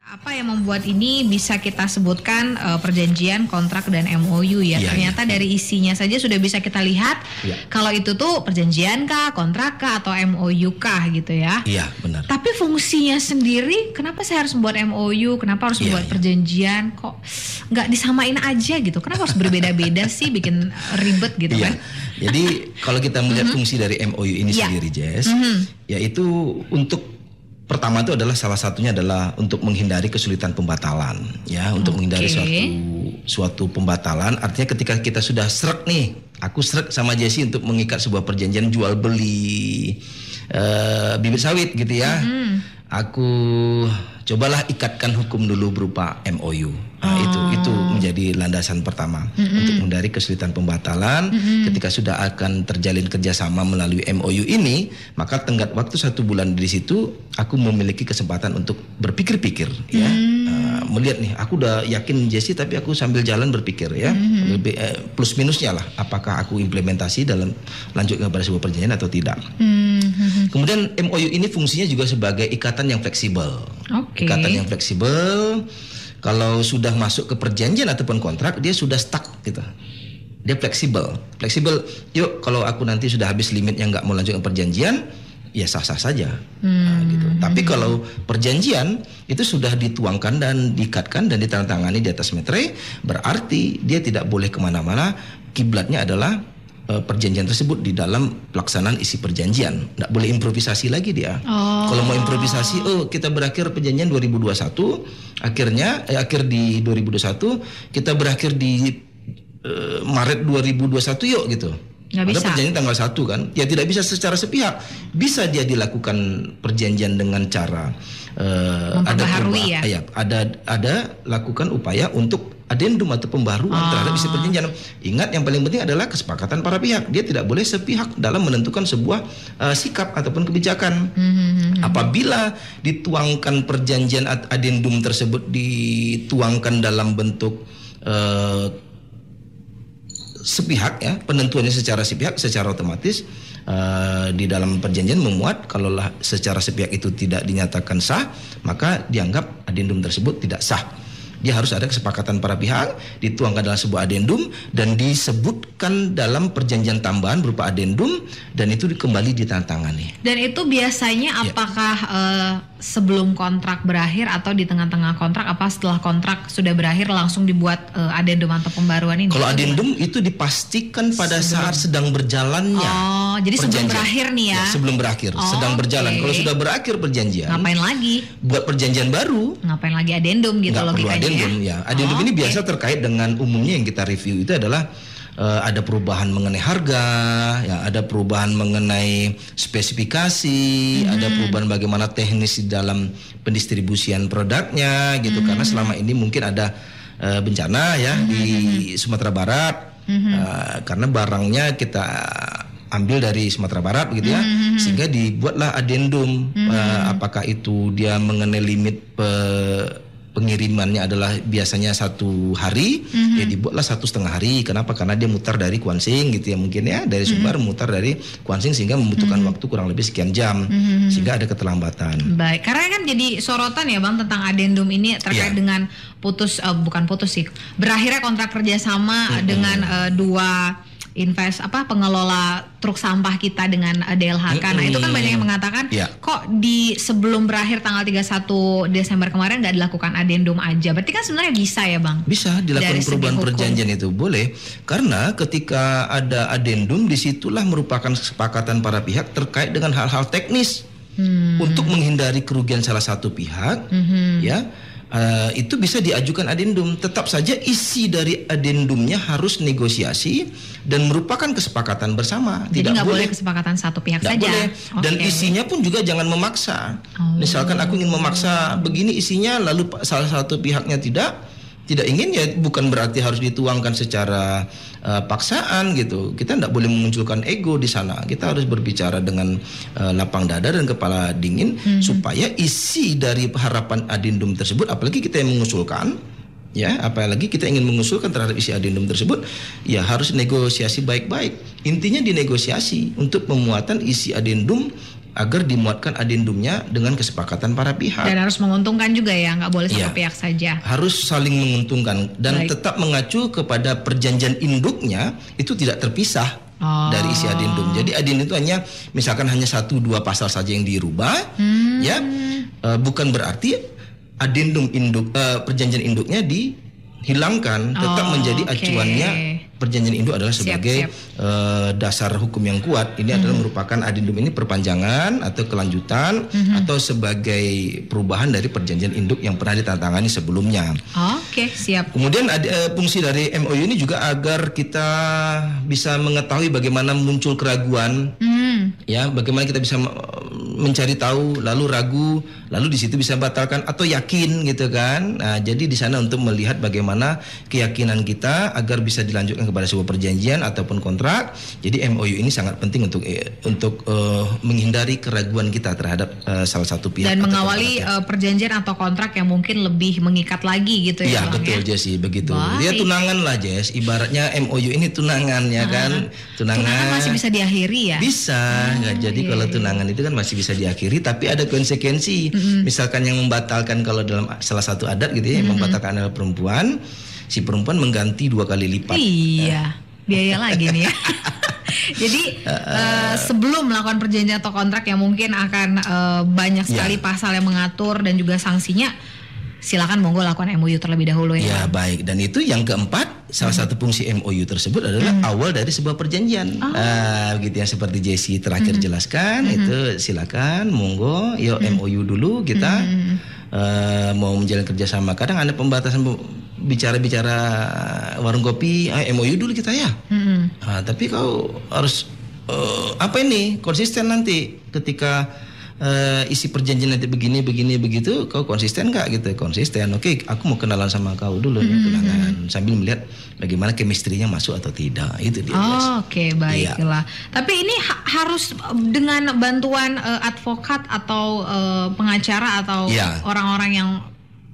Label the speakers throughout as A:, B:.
A: Apa yang membuat ini bisa kita sebutkan perjanjian, kontrak, dan MOU ya? Ternyata dari isinya saja sudah bisa kita lihat kalau itu tuh perjanjian kah, kontrak kah, atau MOU kah gitu ya?
B: Iya, benar.
A: Tapi fungsinya sendiri, kenapa saya harus membuat MOU? Kenapa harus membuat perjanjian? Kok nggak disamain aja gitu? Kenapa harus berbeda-beda sih, bikin ribet gitu kan?
B: Jadi kalau kita melihat fungsi dari MOU ini sendiri, Jess, yaitu untuk pertama itu adalah salah satunya adalah untuk menghindari kesulitan pembatalan, ya, untuk menghindari suatu pembatalan. Artinya ketika kita sudah srek nih, aku srek sama Jessie untuk mengikat sebuah perjanjian jual beli bibit sawit gitu ya. Aku cobalah ikatkan hukum dulu berupa MOU. Nah, itu menjadi landasan pertama untuk menghindari kesulitan pembatalan. Ketika sudah akan terjalin kerjasama melalui MOU ini, maka tenggat waktu 1 bulan di situ aku memiliki kesempatan untuk berpikir-pikir, ya, melihat nih, aku udah yakin Jessie, tapi aku sambil jalan berpikir, ya, plus minusnya lah, apakah aku implementasi dalam lanjut kepada sebuah perjanjian atau tidak. Kemudian MOU ini fungsinya juga sebagai ikatan yang fleksibel. Ikatan yang fleksibel. Kalau sudah masuk ke perjanjian ataupun kontrak, dia sudah stuck gitu. Dia fleksibel. Yuk, kalau aku nanti sudah habis limitnya nggak mau lanjut ke perjanjian, ya sah-sah saja. Nah, gitu. Tapi kalau perjanjian itu sudah dituangkan dan diikatkan dan ditandatangani di atas meterai, berarti dia tidak boleh kemana-mana. Kiblatnya adalah perjanjian tersebut di dalam pelaksanaan isi perjanjian. Nggak boleh improvisasi lagi dia. Kalau mau improvisasi, kita berakhir perjanjian 2021, akhir di 2021, kita berakhir di Maret 2021 yuk gitu. Ada perjanjian tanggal 1 kan. Ya tidak bisa secara sepihak. Bisa dia dilakukan perjanjian dengan cara ada lakukan upaya untuk adendum atau pembaruan terhadap isi perjanjian. Ingat, yang paling penting adalah kesepakatan para pihak. Dia tidak boleh sepihak dalam menentukan sebuah sikap ataupun kebijakan. Apabila dituangkan perjanjian adendum tersebut dituangkan dalam bentuk sepihak, ya, penentuannya secara sepihak, secara otomatis di dalam perjanjian memuat kalaulah secara sepihak itu tidak dinyatakan sah, maka dianggap adendum tersebut tidak sah. Dia harus ada kesepakatan para pihak, dituangkan dalam sebuah adendum dan disebutkan dalam perjanjian tambahan berupa adendum, dan itu kembali ditandatangani. Dan itu biasanya apakah sebelum kontrak berakhir atau di tengah-tengah kontrak, apa setelah kontrak sudah berakhir langsung dibuat adendum atau pembaruan ini? Kalau adendum itu dipastikan pada saat sedang berjalannya.
A: Jadi sebelum berakhir nih ya?
B: Sebelum berakhir, sedang berjalan. Kalau sudah berakhir perjanjian, ngapain lagi? Buat perjanjian baru. Ngapain lagi adendum gitu logikanya? Adendum ini biasa terkait dengan umumnya yang kita review itu adalah ada perubahan mengenai harga, ya, ada perubahan mengenai spesifikasi, ada perubahan bagaimana teknis di dalam pendistribusian produknya gitu. Karena selama ini mungkin ada bencana ya di Sumatera Barat, karena barangnya kita ambil dari Sumatera Barat begitu ya, sehingga dibuatlah adendum. Apakah itu dia mengenai limit pengirimannya adalah biasanya 1 hari, ya dibuatlah 1,5 hari. Kenapa? Karena dia mutar dari Kuansing gitu ya, mungkin ya, dari Sumbar mutar dari Kuansing, sehingga membutuhkan waktu kurang lebih sekian jam, sehingga ada keterlambatan. Baik, karena kan jadi sorotan ya Bang tentang adendum ini terkait dengan berakhirnya kontrak kerjasama dengan dua pengelola truk sampah kita dengan DLHK. Nah, itu kan banyak yang mengatakan kok di sebelum berakhir tanggal 31 Desember kemarin nggak dilakukan adendum aja. Berarti kan sebenarnya bisa ya Bang? Bisa dilakukan perubahan perjanjian itu, boleh. Karena ketika ada adendum, disitulah merupakan kesepakatan para pihak terkait dengan hal-hal teknis untuk menghindari kerugian salah satu pihak, ya. Itu bisa diajukan adendum. Tetap saja isi dari adendumnya harus negosiasi dan merupakan kesepakatan bersama. Jadi nggak boleh kesepakatan satu pihak saja. Boleh. Dan isinya pun juga jangan memaksa. Misalkan aku ingin memaksa begini isinya, lalu salah satu pihaknya tidak ingin, ya bukan berarti harus dituangkan secara paksaan gitu. Kita tidak boleh memunculkan ego di sana. Kita harus berbicara dengan lapang dada dan kepala dingin, supaya isi dari harapan adendum tersebut, apalagi kita yang mengusulkan, ya, apalagi kita ingin mengusulkan terhadap isi adendum tersebut, ya harus negosiasi baik-baik. Intinya di negosiasi untuk pemuatan isi adendum agar dimuatkan adendumnya dengan kesepakatan para pihak.
A: Dan harus menguntungkan juga ya, nggak boleh satu pihak saja.
B: Harus saling menguntungkan dan tetap mengacu kepada perjanjian induknya itu tidak terpisah dari isi adendum. Jadi adendum itu misalkan hanya 1-2 pasal saja yang dirubah, ya, bukan berarti adendum induk perjanjian induknya dihilangkan, tetap menjadi acuannya. Perjanjian induk adalah sebagai dasar hukum yang kuat. Ini adalah merupakan adendum ini perpanjangan atau kelanjutan atau sebagai perubahan dari perjanjian induk yang pernah ditandatangani sebelumnya.
A: Oke, siap.
B: Kemudian fungsi dari MOU ini juga agar kita bisa mengetahui bagaimana muncul keraguan, ya, bagaimana kita bisa mencari tahu, lalu ragu, lalu di situ bisa batalkan atau yakin gitu kan. Nah, jadi di sana untuk melihat bagaimana keyakinan kita agar bisa dilanjutkan kepada sebuah perjanjian ataupun kontrak. Jadi MOU ini sangat penting untuk menghindari keraguan kita terhadap salah satu pihak
A: dan mengawali perjanjian atau kontrak yang mungkin lebih mengikat lagi gitu ya.
B: Iya betul Jessy, begitu. Dia tunangan lah Jess, ibaratnya MOU ini tunangan ya kan. Tunangan
A: masih bisa diakhiri ya?
B: Bisa. Jadi kalau tunangan itu kan masih bisa diakhiri, tapi ada konsekuensi. Misalkan yang membatalkan, kalau dalam salah satu adat gitu ya, yang membatalkan adalah perempuan, si perempuan mengganti 2 kali lipat.
A: Iya, biaya lagi nih ya. Jadi sebelum melakukan perjanjian atau kontrak yang mungkin akan banyak sekali pasal yang mengatur dan juga sanksinya, silakan monggo lakukan MOU terlebih dahulu ya. Ya
B: baik, dan itu yang keempat, salah satu fungsi MOU tersebut adalah awal dari sebuah perjanjian. Gitu ya, seperti Jessy terakhir jelaskan, itu silakan monggo, yuk MOU dulu kita mau menjalin kerjasama. Kadang ada pembatasan bicara warung kopi, MOU dulu kita ya. Tapi kau harus konsisten nanti ketika isi perjanjian nanti begini begitu, kau konsisten nggak gitu? Konsisten, oke, aku mau kenalan sama kau dulu nih, kenalan sambil melihat bagaimana chemistry-nya masuk atau tidak, itu dia.
A: Oke, baiklah. Tapi ini harus dengan bantuan advokat atau pengacara atau orang-orang yang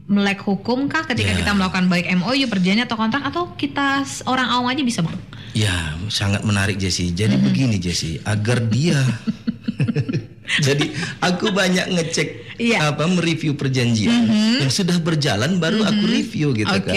A: melek hukum kah ketika kita melakukan baik MOU, perjanjian atau kontrak, atau kita orang awam aja bisa Bang?
B: Ya, sangat menarik Jessy. Jadi begini Jessy, agar dia jadi aku banyak ngecek mereview perjanjian yang sudah berjalan, baru aku review gitu kan.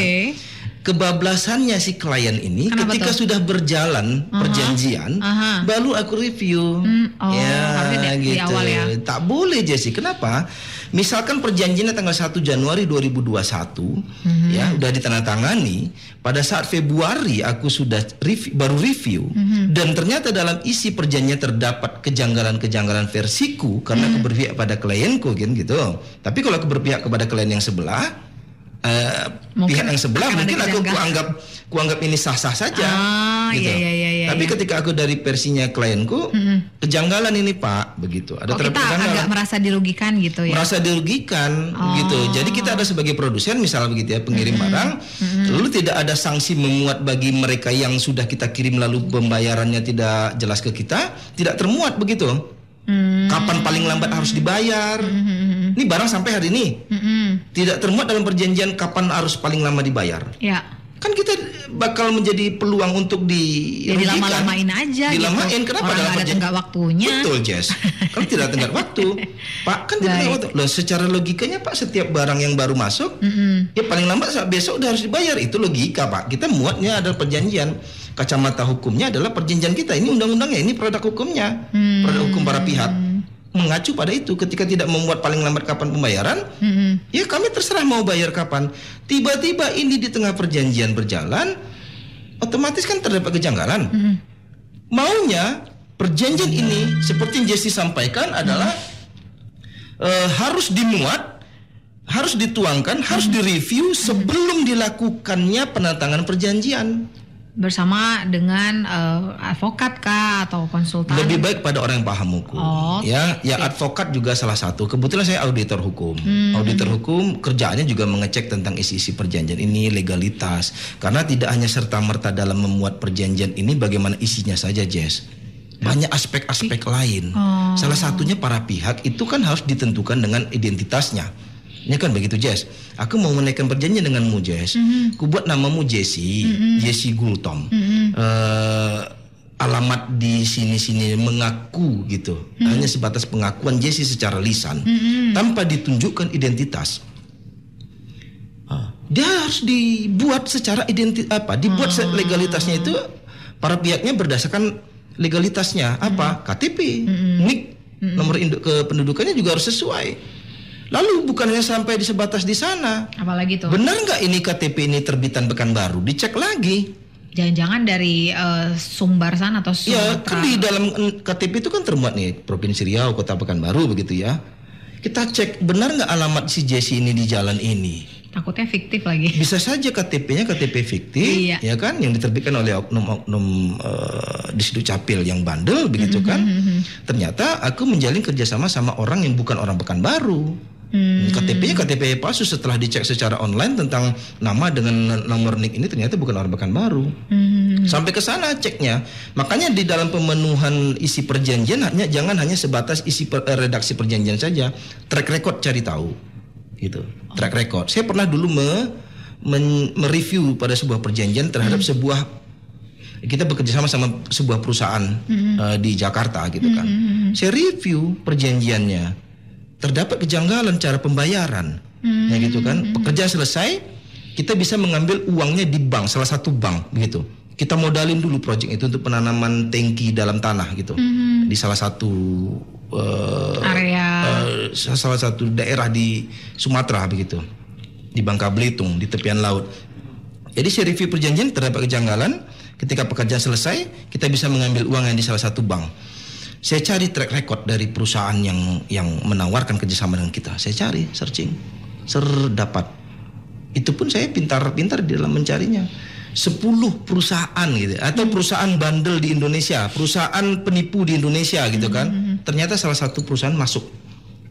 B: Kebablasannya si klien ini ketika sudah berjalan perjanjian, baru aku review.
A: Harusnya
B: gitu.
A: di awal ya.
B: Tak boleh Jessy. Kenapa? Misalkan perjanjiannya tanggal 1 Januari 2021, ya udah ditandatangani. Pada saat Februari aku sudah baru review, dan ternyata dalam isi perjanjiannya terdapat kejanggalan-kejanggalan versiku karena aku berpihak pada klienku kan gitu. Tapi kalau aku berpihak kepada klien yang sebelah, pihak yang sebelah mungkin aku kuanggap ini sah-sah saja gitu. Tapi ketika aku dari versinya klienku, kejanggalan ini Pak, begitu. Ada
A: kita agak merasa dirugikan gitu ya.
B: Merasa dirugikan gitu. Jadi kita ada sebagai produsen misalnya begitu ya, pengirim barang, lalu tidak ada sanksi memuat bagi mereka yang sudah kita kirim lalu pembayarannya tidak jelas ke kita, tidak termuat begitu. Kapan paling lambat harus dibayar? Ini barang sampai hari ini tidak termuat dalam perjanjian kapan harus paling lama dibayar. Ya. Kan kita bakal menjadi peluang untuk dirugikan.
A: Dilama-lamain aja.
B: Dilamain
A: gitu.
B: Kenapa?
A: Orang
B: dalam
A: ada tenggat waktunya.
B: Betul Jess. Kan tidak tenggat waktu. Pak kan tidak tenggat waktu. Loh, secara logikanya Pak, setiap barang yang baru masuk ya paling lambat besok udah harus dibayar. Itu logika Pak. Kita muatnya adalah perjanjian. Kacamata hukumnya adalah perjanjian kita. Ini undang-undangnya, ini produk hukumnya. Produk hukum para pihak mengacu pada itu. Ketika tidak memuat paling lambat kapan pembayaran, ya kami terserah mau bayar kapan. Tiba-tiba ini di tengah perjanjian berjalan, otomatis kan terdapat kejanggalan. Maunya perjanjian ini seperti yang Jessy sampaikan adalah harus dimuat, harus dituangkan, harus direview sebelum dilakukannya penandatanganan perjanjian.
A: Bersama dengan advokat kah atau konsultan?
B: Lebih baik pada orang yang paham hukum. Ya advokat juga salah satu. Kebetulan saya auditor hukum. Auditor hukum kerjaannya juga mengecek tentang isi-isi perjanjian ini, legalitas. Karena tidak hanya serta-merta dalam memuat perjanjian ini bagaimana isinya saja, Jess. Banyak aspek-aspek lain. Salah satunya para pihak itu kan harus ditentukan dengan identitasnya. Ini kan begitu Jess. Aku mau menaikkan perjanjian denganmu Jess. Ku buat namamu Jessy, Jessy Gultom. alamat di sini-sini mengaku gitu. Hanya sebatas pengakuan Jesse secara lisan tanpa ditunjukkan identitas. Dia harus dibuat secara dibuat legalitasnya itu para pihaknya berdasarkan legalitasnya apa? KTP, NIK, nomor induk kependudukannya juga harus sesuai. Lalu bukan hanya sampai di sebatas di sana.
A: Apalagi tuh?
B: Benar nggak ini KTP ini terbitan Pekanbaru? Dicek lagi.
A: Jangan-jangan dari Sumbar sana atau Sumatera.
B: Ya, kan di dalam KTP itu kan termuat nih Provinsi Riau, Kota Pekanbaru begitu ya. Kita cek benar nggak alamat si Jesse ini di jalan ini.
A: Takutnya fiktif lagi.
B: Bisa saja KTP-nya KTP fiktif, ya kan, yang diterbitkan oleh oknum-oknum di Dukcapil yang bandel begitu kan. Ternyata aku menjalin kerjasama sama orang yang bukan orang Pekanbaru. KTP-nya KTP palsu setelah dicek secara online tentang nama dengan nomor NIK ini ternyata bukan orang Pekanbaru. Sampai ke sana ceknya. Makanya di dalam pemenuhan isi perjanjian jangan hanya sebatas isi redaksi perjanjian saja, track record cari tahu. Gitu. Track record. Saya pernah dulu mereview pada sebuah perjanjian terhadap kita bekerja sama sebuah perusahaan di Jakarta gitu kan. Saya review perjanjiannya. Terdapat kejanggalan cara pembayaran, ya gitu kan. Pekerjaan selesai, kita bisa mengambil uangnya di bank, salah satu bank, begitu. Kita modalin dulu proyek itu untuk penanaman tangki dalam tanah, gitu, di salah satu
A: area,
B: salah satu daerah di Sumatera, begitu, di Bangka Belitung, di tepian laut. Jadi saya review perjanjian, terdapat kejanggalan. Ketika pekerjaan selesai, kita bisa mengambil uang yang di salah satu bank. Saya cari track record dari perusahaan yang menawarkan kerjasama dengan kita. Saya cari, searching, dapat. Itu pun saya pintar-pintar di dalam mencarinya. 10 perusahaan gitu, atau perusahaan bandel di Indonesia, perusahaan penipu di Indonesia gitu kan. Ternyata salah satu perusahaan masuk.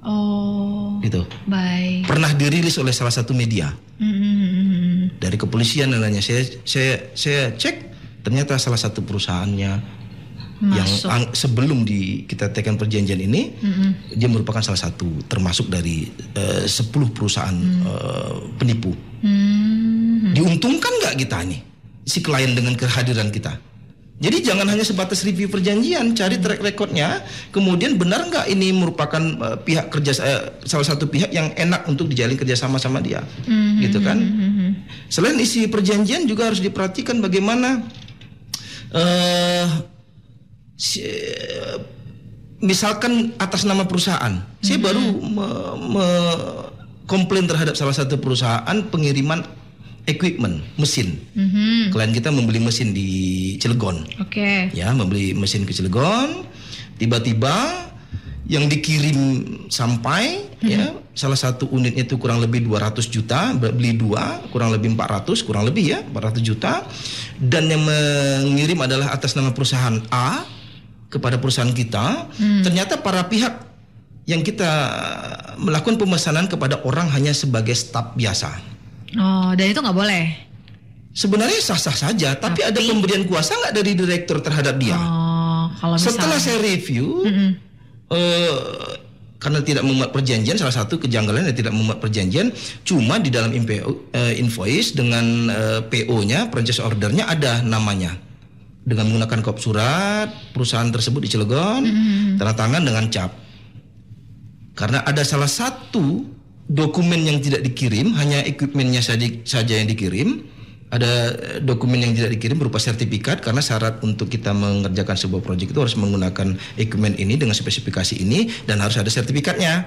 A: Oh.
B: Gitu.
A: Baik.
B: Pernah dirilis oleh salah satu media. Dari kepolisian dan lainnya. Saya cek, ternyata salah satu perusahaannya masuk. Yang sebelum kita tekan perjanjian ini, dia merupakan salah satu termasuk dari 10 perusahaan penipu. Diuntungkan nggak kita nih si klien dengan kehadiran kita? Jadi jangan hanya sebatas review perjanjian, cari track recordnya, kemudian benar nggak ini merupakan pihak salah satu pihak yang enak untuk dijalin kerjasama sama dia, gitu kan? Selain isi perjanjian juga harus diperhatikan bagaimana misalkan atas nama perusahaan, saya baru komplain terhadap salah satu perusahaan pengiriman equipment, mesin. Klien kita membeli mesin di Cilegon. Ya, membeli mesin ke Cilegon. Tiba-tiba yang dikirim sampai, ya, salah satu unitnya itu kurang lebih 200 juta, beli 2, kurang lebih 400, kurang lebih ya, 400 juta. Dan yang mengirim adalah atas nama perusahaan A kepada perusahaan kita. Ternyata para pihak yang kita melakukan pemesanan kepada orang hanya sebagai staf biasa.
A: Oh, dan itu nggak boleh?
B: Sebenarnya sah-sah saja, tapi ada pemberian kuasa nggak dari direktur terhadap dia?
A: Oh, kalau misalnya...
B: Setelah saya review, karena tidak memuat perjanjian, salah satu kejanggalan yang tidak memuat perjanjian, cuma di dalam invoice dengan PO-nya, purchase order-nya ada namanya. Dengan menggunakan kop surat perusahaan tersebut di Cilegon, tanda tangan dengan cap. Karena ada salah satu dokumen yang tidak dikirim, hanya equipmentnya saja yang dikirim. Ada dokumen yang tidak dikirim berupa sertifikat, karena syarat untuk kita mengerjakan sebuah proyek itu harus menggunakan equipment ini dengan spesifikasi ini dan harus ada sertifikatnya.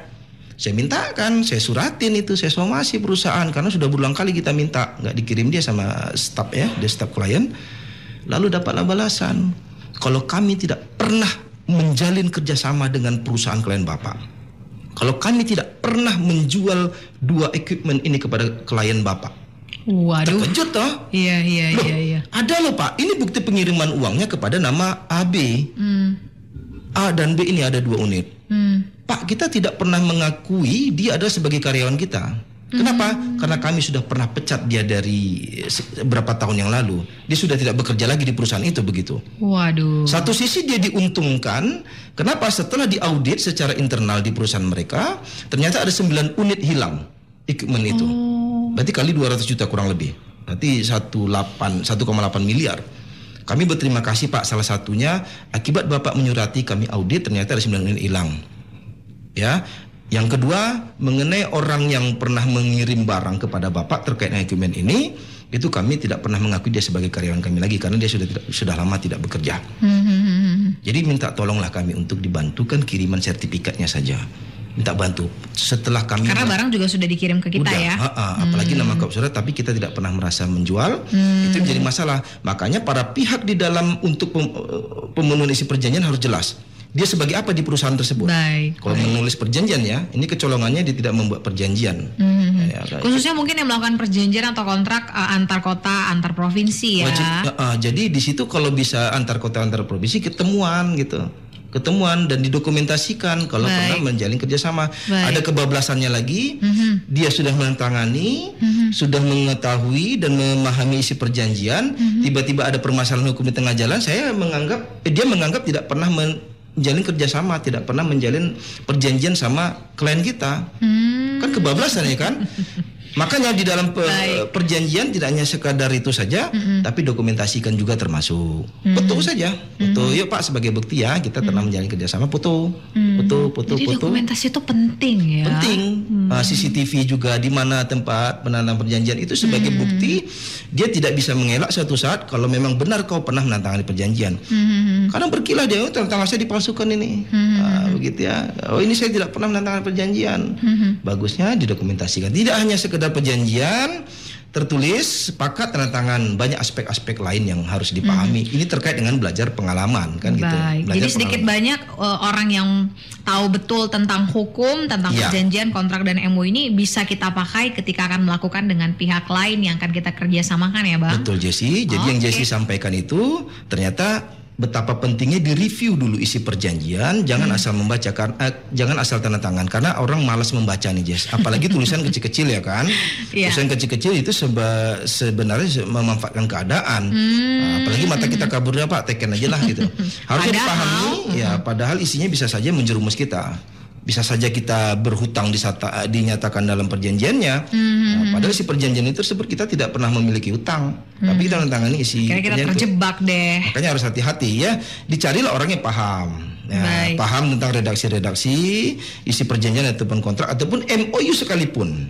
B: Saya mintakan, saya suratin itu, saya somasi perusahaan karena sudah berulang kali kita minta, nggak dikirim dia sama staff ya, dia staff klien. Lalu dapatlah balasan, kalau kami tidak pernah menjalin kerjasama dengan perusahaan klien Bapak, kalau kami tidak pernah menjual 2 equipment ini kepada klien Bapak.
A: Waduh.
B: Terkejut toh?
A: Iya.
B: Ada loh Pak, ini bukti pengiriman uangnya kepada nama AB. A dan B ini ada 2 unit. Pak, kita tidak pernah mengakui dia adalah sebagai karyawan kita. Kenapa? Karena kami sudah pernah pecat dia dari beberapa tahun yang lalu. Dia sudah tidak bekerja lagi di perusahaan itu, begitu.
A: Waduh.
B: Satu sisi dia diuntungkan. Kenapa? Setelah diaudit secara internal di perusahaan mereka, ternyata ada 9 unit hilang equipment itu. Berarti kali 200 juta kurang lebih. Berarti 1,8 miliar. Kami berterima kasih Pak, salah satunya akibat Bapak menyurati kami audit ternyata ada 9 unit hilang. Ya. Yang kedua, mengenai orang yang pernah mengirim barang kepada Bapak terkait dengan dokumen ini, itu kami tidak pernah mengakui dia sebagai karyawan kami lagi karena dia sudah lama tidak bekerja. Jadi minta tolonglah kami untuk dibantukan kiriman sertifikatnya saja. Minta bantu setelah kami,
A: karena barang juga sudah dikirim ke kita ya.
B: Apalagi nama kop surat tapi kita tidak pernah merasa menjual, itu menjadi masalah. Makanya para pihak di dalam untuk pemenuhan isi perjanjian harus jelas dia sebagai apa di perusahaan tersebut. Kalau menulis perjanjian ya, ini kecolongannya dia tidak membuat perjanjian.
A: Khususnya mungkin yang melakukan perjanjian atau kontrak antar kota, antar provinsi ya.
B: Jadi di situ kalau bisa antar kota, antar provinsi ketemuan gitu. Ketemuan dan didokumentasikan kalau pernah menjalin kerjasama. Ada kebablasannya lagi, dia sudah menantangani, sudah mengetahui dan memahami isi perjanjian, tiba-tiba ada permasalahan hukum di tengah jalan, dia menganggap tidak pernah menjalin kerjasama, tidak pernah menjalin perjanjian sama klien kita. Kan kebablasan ya kan? Makanya di dalam perjanjian tidak hanya sekadar itu saja, tapi dokumentasikan juga termasuk. Foto saja, foto. Yuk Pak sebagai bukti ya kita pernah menjalin kerjasama, foto.
A: Jadi dokumentasi itu penting ya.
B: Penting. CCTV juga di mana tempat penandatanganan perjanjian itu sebagai bukti. Dia tidak bisa mengelak suatu saat kalau memang benar kau pernah menandatangani perjanjian. Kadang berkilah dia, tangan saya dipalsukan ini. Begitu ya. Oh ini saya tidak pernah menandatangani perjanjian. Bagusnya didokumentasikan. Tidak hanya sekedar perjanjian tertulis, sepakat, tanda tangan, banyak aspek-aspek lain yang harus dipahami. Ini terkait dengan belajar pengalaman kan gitu.
A: Jadi sedikit banyak orang yang tahu betul tentang hukum, tentang perjanjian, kontrak dan MOU ini bisa kita pakai ketika akan melakukan dengan pihak lain yang akan kita kerjasamakan ya Bang.
B: Betul Jessie. Jadi yang Jessie sampaikan itu ternyata betapa pentingnya direview dulu isi perjanjian, jangan asal membacakan, jangan asal tanda tangan karena orang malas membaca nih Jess. Apalagi tulisan kecil-kecil ya kan. Tulisan kecil-kecil itu sebenarnya memanfaatkan keadaan. Apalagi mata kita kaburnya Pak, teken aja lah gitu. Harusnya dipahami ya, padahal isinya bisa saja menjerumus kita. Bisa saja kita berhutang dinyatakan dalam perjanjiannya. Padahal si perjanjian itu tersebut kita tidak pernah memiliki hutang, tapi kita menandatangani isi.
A: Kita terjebak deh.
B: Makanya harus hati-hati ya. Dicarilah orang yang paham. Ya, paham tentang redaksi-redaksi, isi perjanjian ataupun kontrak ataupun MOU sekalipun.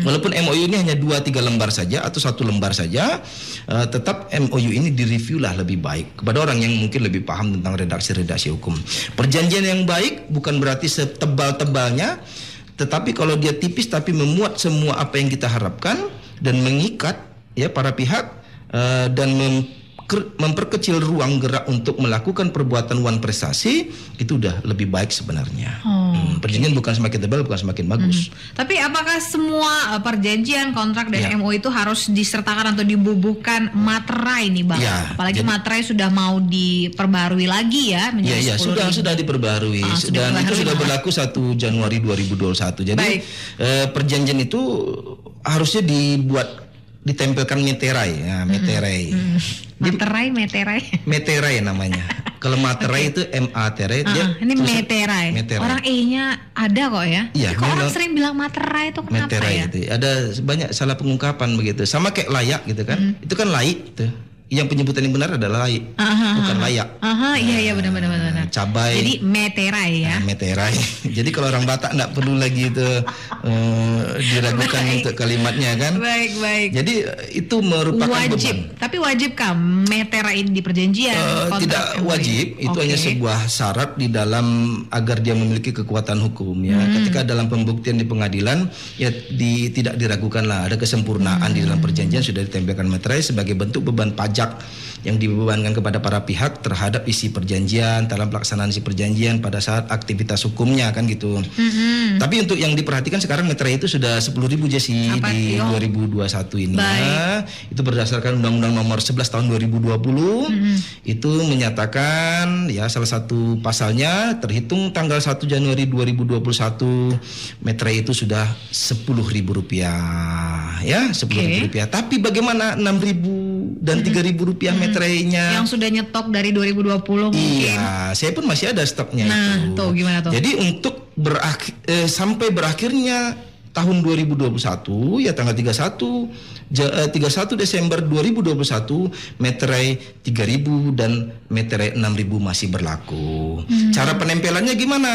B: Walaupun MOU ini hanya 2-3 lembar saja atau 1 lembar saja, tetap MOU ini direview lah lebih baik kepada orang yang mungkin lebih paham tentang redaksi-redaksi hukum. Perjanjian yang baik bukan berarti setebal-tebalnya, tetapi kalau dia tipis tapi memuat semua apa yang kita harapkan dan mengikat ya para pihak dan memperkecil ruang gerak untuk melakukan perbuatan wan prestasi, itu udah lebih baik sebenarnya. Perjanjian bukan semakin tebal, bukan semakin bagus.
A: Tapi apakah semua perjanjian, kontrak dan MOU itu harus disertakan atau dibubuhkan materai nih Bang? Apalagi materai sudah mau diperbarui lagi ya menjadi 10.000.
B: Sudah diperbarui dan itu sudah berlaku 1 Januari 2021. Jadi perjanjian itu harusnya ditempelkan meterai ya, meterai. Meterai namanya. Kalau materai itu materai
A: ini meterai. Orang E-nya ada kok ya.
B: Iya,
A: kok orang sering bilang materai itu kenapa
B: meterai
A: ya?
B: Itu. Ada banyak salah pengungkapan begitu. Sama kayak layak gitu kan. Itu kan laik tuh. Yang penyebutan yang benar adalah laik, bukan layak.
A: Iya benar.
B: Cabai.
A: Jadi meterai ya.
B: Meterai. Jadi kalau orang Batak enggak perlu lagi itu diragukan untuk kalimatnya kan. Baik. Jadi itu merupakan
A: wajib. Beban. Tapi wajibkah meterain di perjanjian?
B: Tidak wajib. Itu hanya sebuah syarat di dalam agar dia memiliki kekuatan hukum ya. Ketika dalam pembuktian di pengadilan ya tidak diragukan lah, ada kesempurnaan di dalam perjanjian sudah ditempelkan meterai sebagai bentuk beban pajak yang dibebankan kepada para pihak terhadap isi perjanjian, dalam pelaksanaan isi perjanjian pada saat aktivitas hukumnya kan gitu. Tapi untuk yang diperhatikan sekarang meterai itu sudah 10.000 Jessie di 2021 ini. Itu berdasarkan Undang-Undang Nomor 11 tahun 2020. Itu menyatakan ya salah satu pasalnya terhitung tanggal 1 Januari 2021 meterai itu sudah Rp10.000 ya, Rp10.000. Tapi bagaimana 6.000 dan Rp3.000 meterainya
A: yang sudah nyetok dari 2020 mungkin.
B: Iya, saya pun masih ada stoknya itu.
A: Tuh gimana tuh?
B: Jadi untuk sampai berakhirnya tahun 2021 ya tanggal 31 Desember 2021 meterai 3.000 dan meterai 6.000 masih berlaku. Cara penempelannya gimana?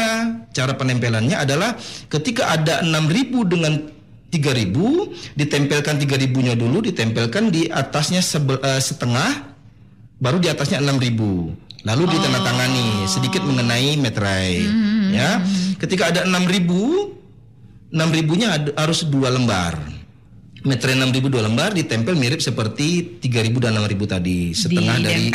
B: Cara penempelannya adalah ketika ada 6.000 dengan 3.000, ditempelkan 3.000-nya dulu, ditempelkan di atasnya setengah, baru di atasnya 6.000. Lalu ditandatangani sedikit mengenai meterai. Ya, ketika ada 6.000-nya harus 2 lembar. Meterai 6.000 2 lembar ditempel mirip seperti 3.000 dan 6.000 tadi, setengah dari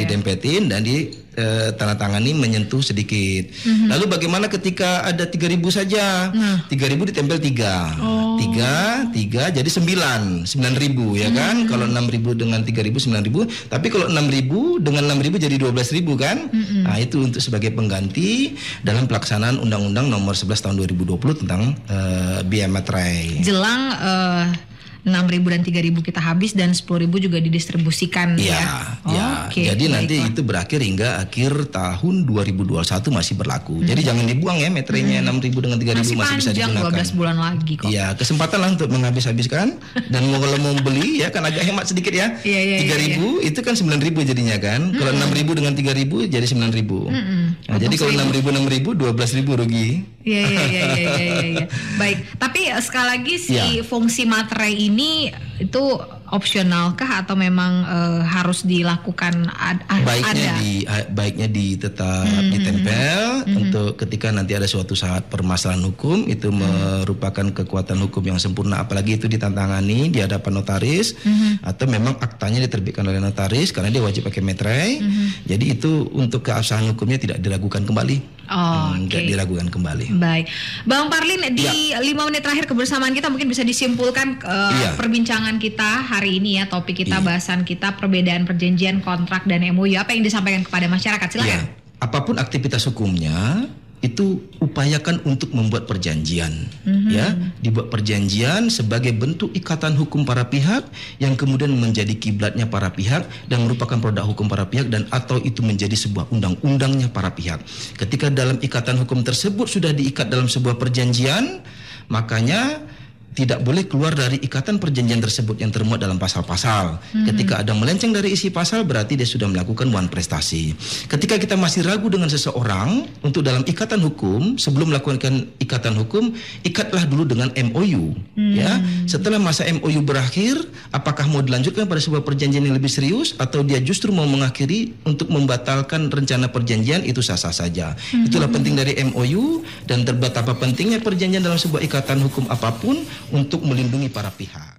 B: didempetin dan ditandatangani menyentuh sedikit. Lalu bagaimana ketika ada 3.000 saja? 3.000 ditempel 3 jadi 9.000 ya kan? Kalau 6.000 dengan 3.000 9.000, tapi kalau 6.000 dengan 6.000 jadi 12.000 kan? Nah, itu untuk sebagai pengganti dalam pelaksanaan Undang-Undang Nomor 11 Tahun 2020 tentang biaya meterai.
A: Jelang 6.000 dan 3.000 kita habis dan 10.000 juga didistribusikan ya.
B: Jadi nanti itu berakhir hingga akhir tahun 2021 masih berlaku. Jadi jangan dibuang ya meterainya 6.000 dengan 3.000 masih bisa digunakan.
A: 12 bulan lagi kok.
B: Iya, kesempatan lah untuk menghabis-habiskan dan kalau mau beli ya kan agak hemat sedikit ya. 3.000 itu kan 9.000 jadinya kan. Kalau 6.000 dengan 3.000 jadi 9.000. Nah, jadi kalau 6.000 12.000 rugi.
A: Iya. Baik, tapi sekali lagi fungsi materai ini itu opsionalkah atau memang harus dilakukan baiknya
B: tetap ditempel untuk ketika nanti ada suatu saat permasalahan hukum itu merupakan kekuatan hukum yang sempurna, apalagi itu ditandatangani di hadapan notaris atau memang aktanya diterbitkan oleh notaris karena dia wajib pakai meterai. Jadi itu untuk keabsahan hukumnya tidak diragukan kembali. Tidak diragukan kembali.
A: Baik, Bang Parlin, di 5 menit terakhir kebersamaan kita mungkin bisa disimpulkan perbincangan kita hari ini ya, topik kita, bahasan kita, perbedaan perjanjian kontrak dan MOU. Apa yang disampaikan kepada masyarakat? Silakan.
B: Apapun aktivitas hukumnya itu upayakan untuk membuat perjanjian, ya, dibuat perjanjian sebagai bentuk ikatan hukum para pihak yang kemudian menjadi kiblatnya para pihak dan merupakan produk hukum para pihak dan atau itu menjadi sebuah undang-undangnya para pihak. Ketika dalam ikatan hukum tersebut sudah diikat dalam sebuah perjanjian, makanya tidak boleh keluar dari ikatan perjanjian tersebut yang termuat dalam pasal-pasal. Ketika ada melenceng dari isi pasal berarti dia sudah melakukan wan prestasi. Ketika kita masih ragu dengan seseorang untuk dalam ikatan hukum, sebelum melakukan ikatan hukum, ikatlah dulu dengan MOU. Ya, setelah masa MOU berakhir, apakah mau dilanjutkan pada sebuah perjanjian yang lebih serius atau dia justru mau mengakhiri untuk membatalkan rencana perjanjian, itu sah-sah saja. Itulah penting dari MOU dan betapa pentingnya perjanjian dalam sebuah ikatan hukum apapun untuk melindungi para pihak.